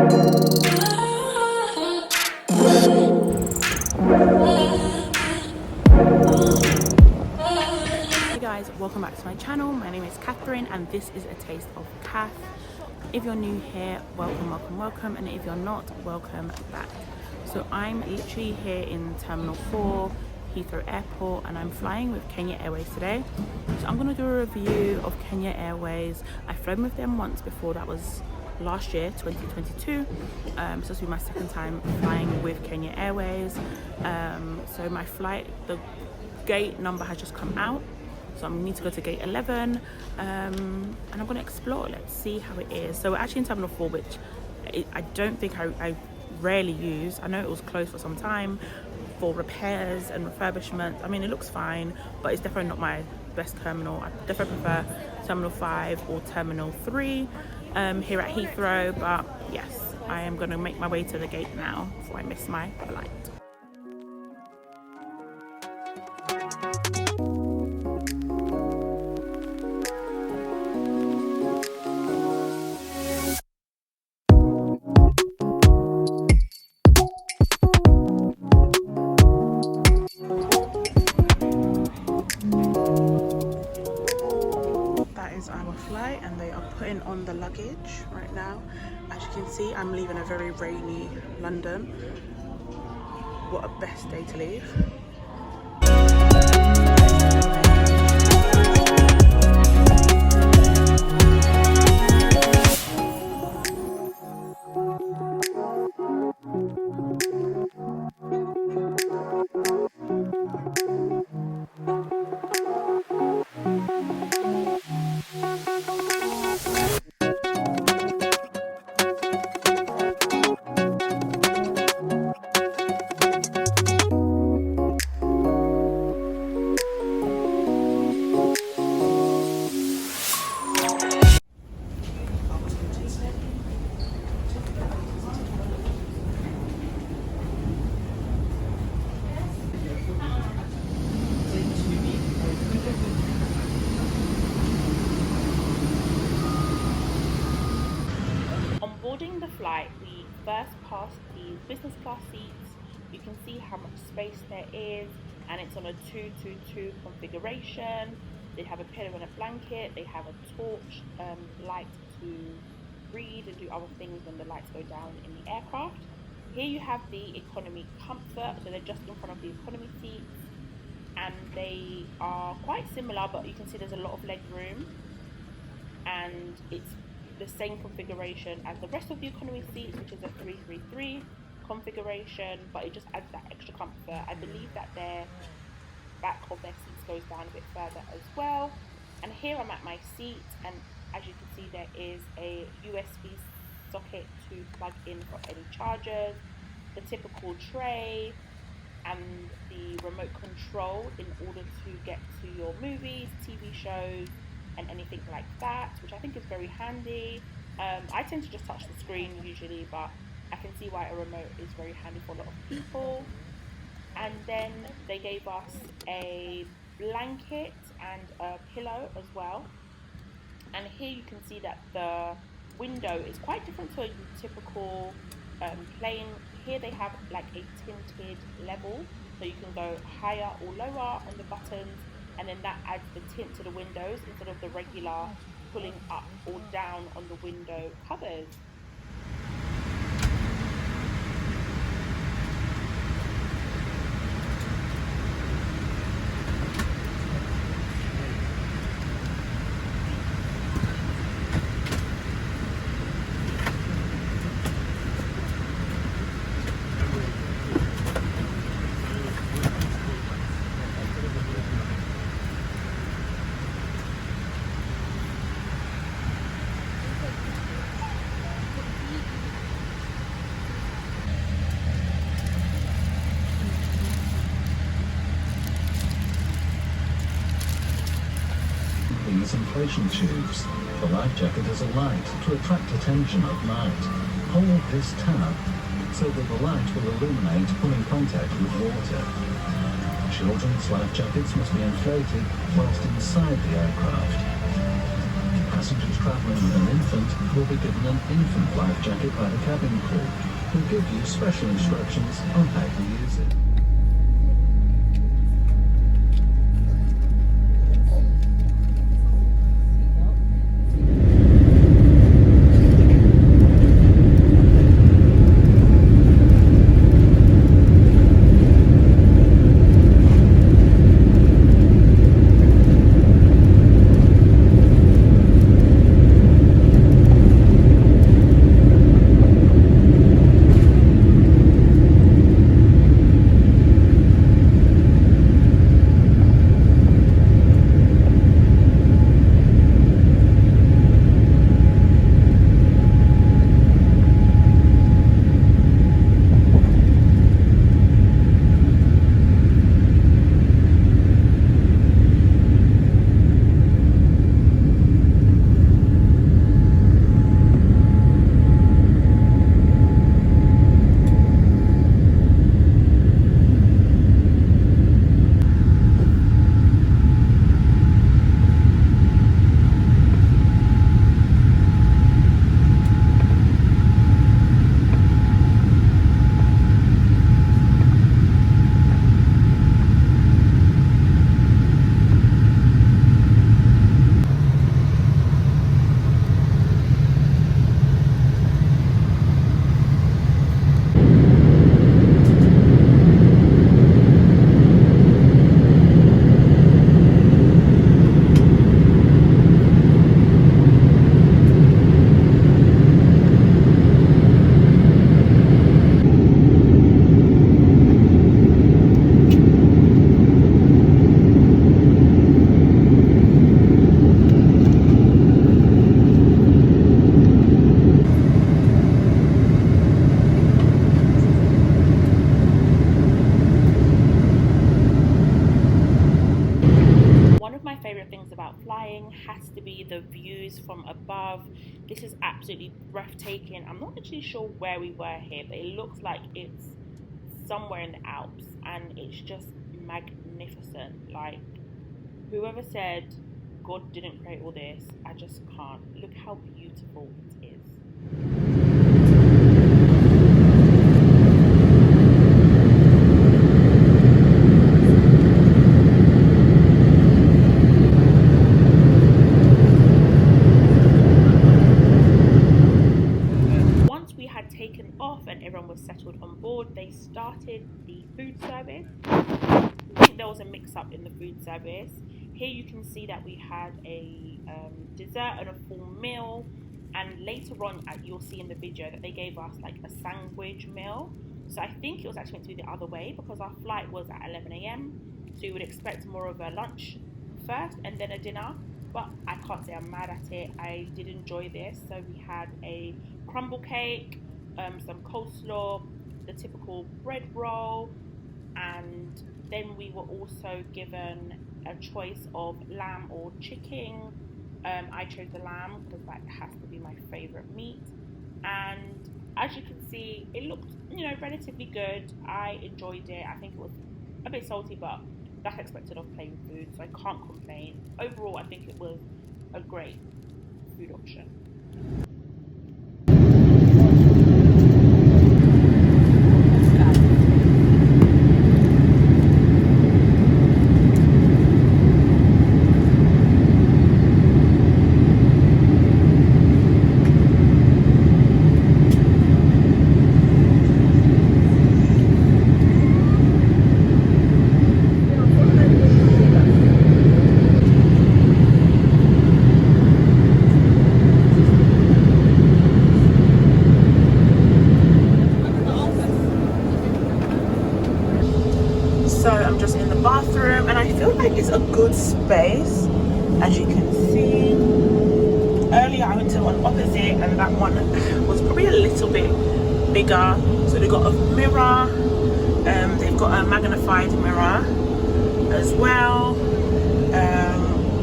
Hey guys, welcome back to my channel. My name is Catherine and this is A Taste of Cath. If you're new here, welcome, and if you're not, welcome back. So I'm literally here in Terminal 4, Heathrow Airport, and I'm flying with Kenya Airways today. So I'm going to do a review of Kenya Airways. I've flown with them once before, that was last year, 2022. So this will be my second time flying with Kenya Airways. So my flight, the gate number has just come out. So I need to go to gate 11 and I'm going to explore. Let's see how it is. So we're actually in Terminal 4, which I don't think I rarely use. I know it was closed for some time for repairs and refurbishment. I mean, it looks fine, but it's definitely not my best terminal. I definitely prefer Terminal 5 or Terminal 3 here at Heathrow. But yes, I am going to make my way to the gate now before I miss my flight. Our flight, and they are putting on the luggage right now. As you can see, I'm leaving a very rainy London. What a best day to leave. Boarding the flight, we first passed the business class seats. You can see how much space there is, and it's on a 2-2-2 configuration. They have a pillow and a blanket. They have a torch light to read and do other things when the lights go down in the aircraft. Here you have the economy comfort, so they're just in front of the economy seats, and they are quite similar, but you can see there's a lot of leg room, and it's the same configuration as the rest of the economy seats, which is a 333 configuration, but it just adds that extra comfort. I believe that their back of their seats goes down a bit further as well. And here I'm at my seat, and as you can see, there is a USB socket to plug in for any chargers, the typical tray, and the remote control in order to get to your movies, TV shows, and anything like that, which I think is very handy. I tend to just touch the screen usually, but I can see why a remote is very handy for a lot of people. And then they gave us a blanket and a pillow as well. And here you can see that the window is quite different to a typical plane. Here they have like a tinted level, so you can go higher or lower on the buttons, and then that adds the tint to the windows instead of the regular pulling up or down on the window covers. These inflation tubes. The life jacket is a light to attract attention at night. Hold this tab so that the light will illuminate when in contact with water. Children's life jackets must be inflated whilst inside the aircraft. Passengers travelling with an infant will be given an infant life jacket by the cabin crew, who give you special instructions on how to use it. Has to be the views from above. This is absolutely breathtaking. I'm not actually sure where we were here, but it looks like it's somewhere in the Alps, and it's just magnificent. Like, whoever said God didn't create all this, I just can't. Look how beautiful it is. Was settled on board, they started the food service. I think there was a mix-up in the food service. Here you can see that we had a dessert and a full meal, and later on you'll see in the video that they gave us like a sandwich meal. So I think it was actually meant to be the other way, because our flight was at 11 a.m, so you would expect more of a lunch first and then a dinner, but I can't say I'm mad at it. I did enjoy this. So we had a crumble cake, some coleslaw, the typical bread roll, and then we were also given a choice of lamb or chicken. I chose the lamb because that has to be my favorite meat, and as you can see, it looked, relatively good. I enjoyed it. I think it was a bit salty, but that's expected of plain food, so I can't complain. Overall, I think it was a great food option. It's a good space, as you can see. Earlier I went to one opposite, and that one was probably a little bit bigger. So they've got a mirror, they've got a magnified mirror as well,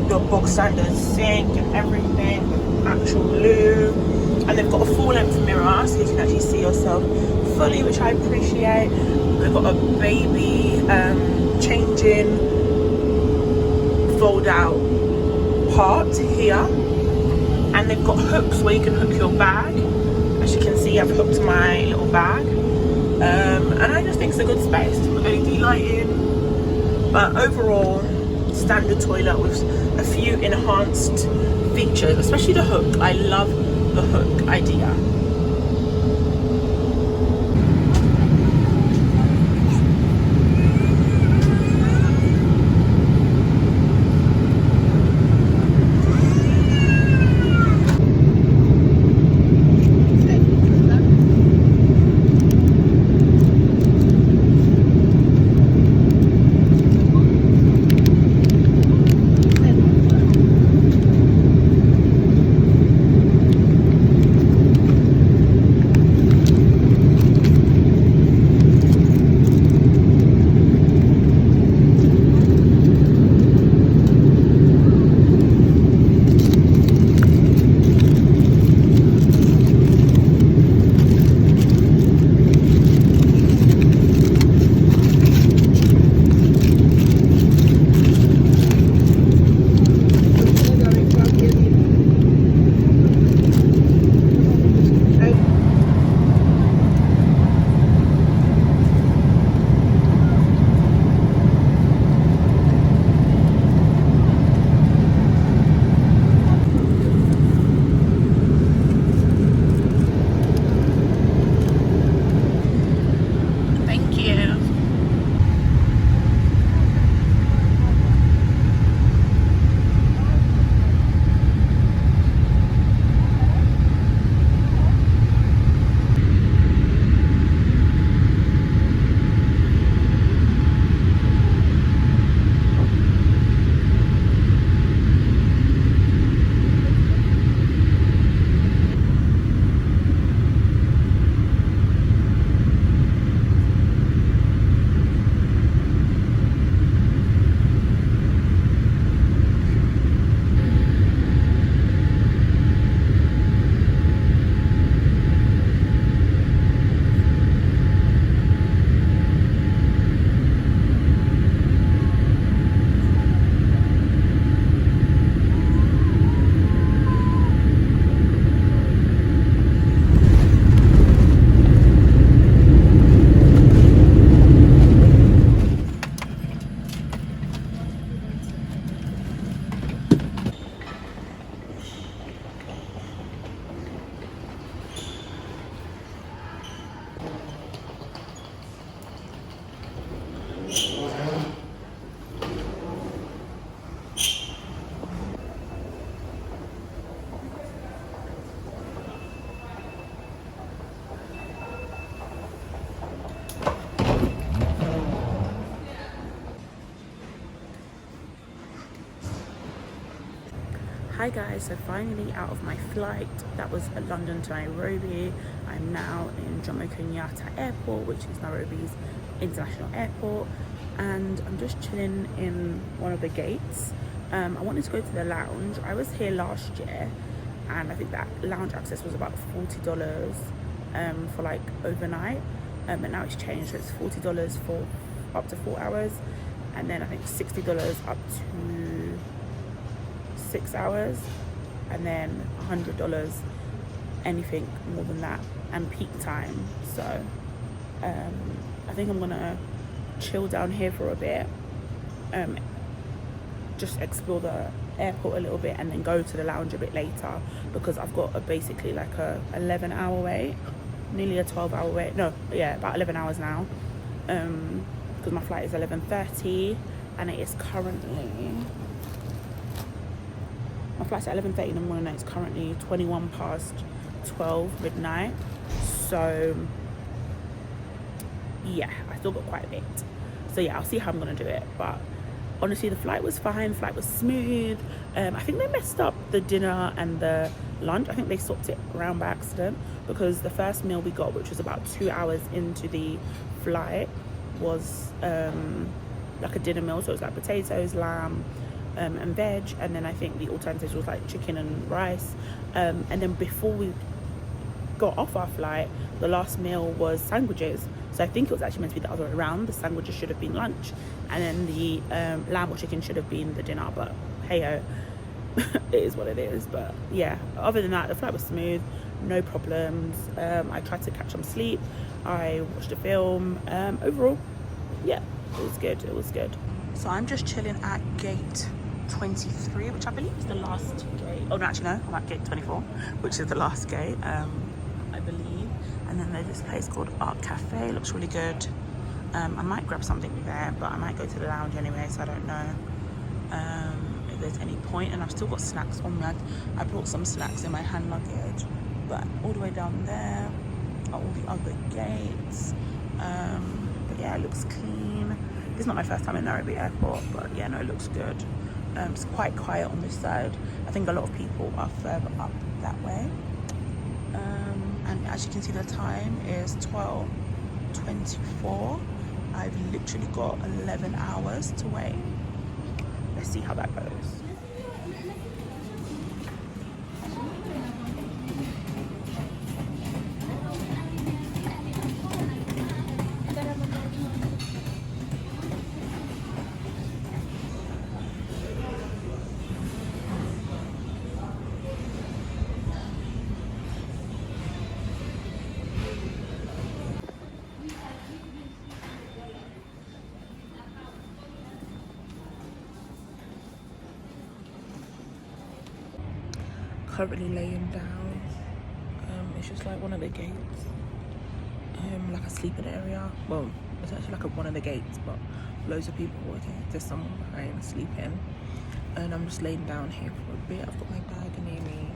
your box standard sink and everything, actual loo, and they've got a full length mirror so you can actually see yourself fully, which I appreciate. They've got a baby changing fold out part here, and they've got hooks where you can hook your bag. As you can see, I've hooked my little bag, and I just think it's a good space. It's got LED lighting, but overall standard toilet with a few enhanced features, especially the hook. I love the hook idea. Hi guys, so finally out of my flight. That was London to Nairobi. I'm now in Jomo Kenyatta Airport, which is Nairobi's international airport, and I'm just chilling in one of the gates. I wanted to go to the lounge. I was here last year and I think that lounge access was about $40 for like overnight, but now it's changed, so it's $40 for up to 4 hours, and then I think $60 up to 6 hours, and then $100 anything more than that, and peak time. So I think I'm gonna chill down here for a bit, just explore the airport a little bit, and then go to the lounge a bit later, because I've got basically like a 11-hour wait, nearly a 12-hour wait. No, yeah, about 11 hours now, because my flight is 11:30 and it is currently, my flight's at 11:30 in the morning, and it's currently 21 past 12 midnight. So yeah, I still got quite a bit. So yeah, I'll see how I'm gonna do it. But honestly, the flight was fine, the flight was smooth. I think they messed up the dinner and the lunch. I think they swapped it around by accident, because the first meal we got, which was about 2 hours into the flight, was like a dinner meal. So it was like potatoes, lamb, and veg, and then I think the alternatives was like chicken and rice, and then before we got off our flight, the last meal was sandwiches. So I think it was actually meant to be the other way around. The sandwiches should have been lunch, and then the lamb or chicken should have been the dinner, but hey-ho. it is what it is. But yeah, other than that, the flight was smooth, no problems. I tried to catch some sleep, I watched a film. Overall, yeah, it was good. So I'm just chilling at gate 23, which I believe is the last gate. Oh no, actually no, I'm at gate 24, which is the last gate, I believe. And then there's this place called Art Cafe. It looks really good. I might grab something there, but I might go to the lounge anyway, so I don't know if there's any point. And I've still got snacks on me. I brought some snacks in my hand luggage. But all the way down there are all the other gates. But yeah, it looks clean. This is not my first time in Nairobi Airport, but yeah, no, it looks good. It's quite quiet on this side. I think a lot of people are further up that way. And as you can see, the time is 12:24. I've literally got 11 hours to wait. Let's see how that goes. Currently laying down. It's just like one of the gates, like a sleeping area. Well, it's actually like one of the gates, but loads of people working. There's someone behind sleeping, and I'm just laying down here for a bit. I've got my bag near me,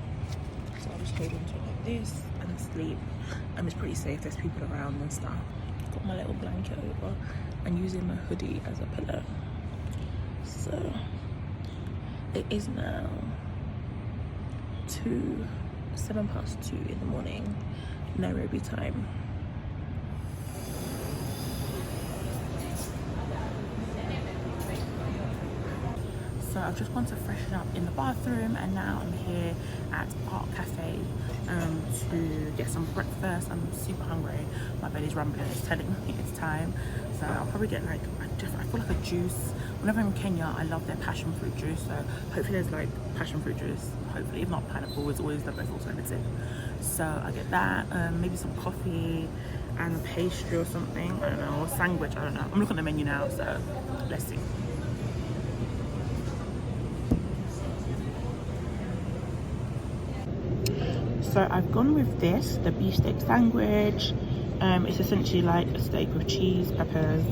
so I'll just hold on to it like this and sleep. It's pretty safe. There's people around and stuff. I've got my little blanket over and using my hoodie as a pillow. So it is now 7:02 in the morning, Nairobi time. So I've just gone to freshen up in the bathroom, and now I'm here at Art Cafe to get some breakfast. I'm super hungry. My belly's rumbling. It's telling me it's time. So I'll probably get like, I feel like a juice. Whenever I'm in Kenya, I love their passion fruit juice. So hopefully there's like passion fruit juice. Hopefully, if not pineapple, is always the best alternative. So I get that, maybe some coffee and a pastry or something. I don't know, or sandwich. I don't know. I'm looking at the menu now, so let's see. So I've gone with this, the beef steak sandwich. It's essentially like a steak with cheese, peppers,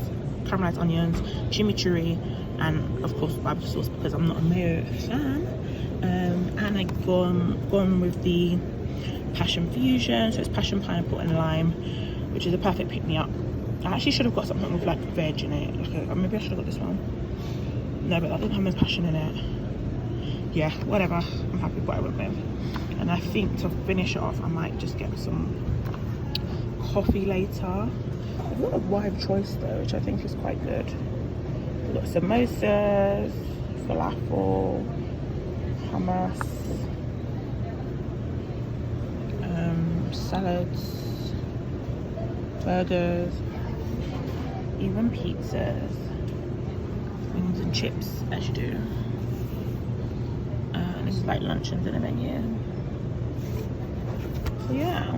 caramelized onions, chimichurri, and of course barbecue sauce because I'm not a mayo fan. And I've gone with the passion fusion, so it's passion, pineapple and lime, which is a perfect pick-me-up. I actually should have got something with like veg in it. Like maybe I should have got this one. No, but that didn't have much passion in it. Yeah, whatever. I'm happy with what I went with. And I think to finish it off, I might just get some coffee later. I've got a wide choice though, which I think is quite good. We've got samosas, falafel, hummus, salads, burgers, even pizzas, wings and chips as you do. And this is like luncheons in the menu. So yeah.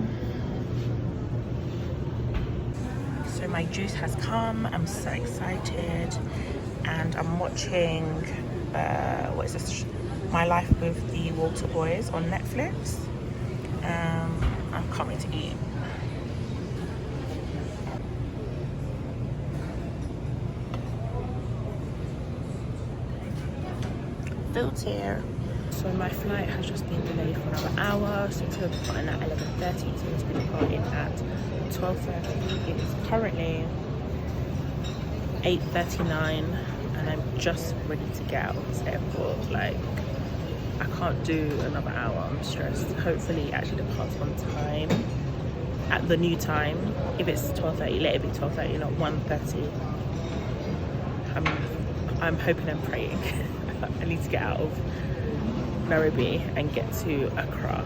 So my juice has come. I'm so excited, and I'm watching what is this? My Life with the Walter Boys on Netflix. I'm coming to eat. Filter. So my flight has just been delayed for another hour, so it's departing at 11:30, so it's been departing at 12:30. It is currently 8:39, and I'm just ready to get out of this airport. Like, I can't do another hour. I'm stressed. Hopefully it actually departs on time at the new time. If it's 12:30, let it be 12:30, not 1:30. I'm hoping and praying. I need to get out of Nairobi and get to Accra.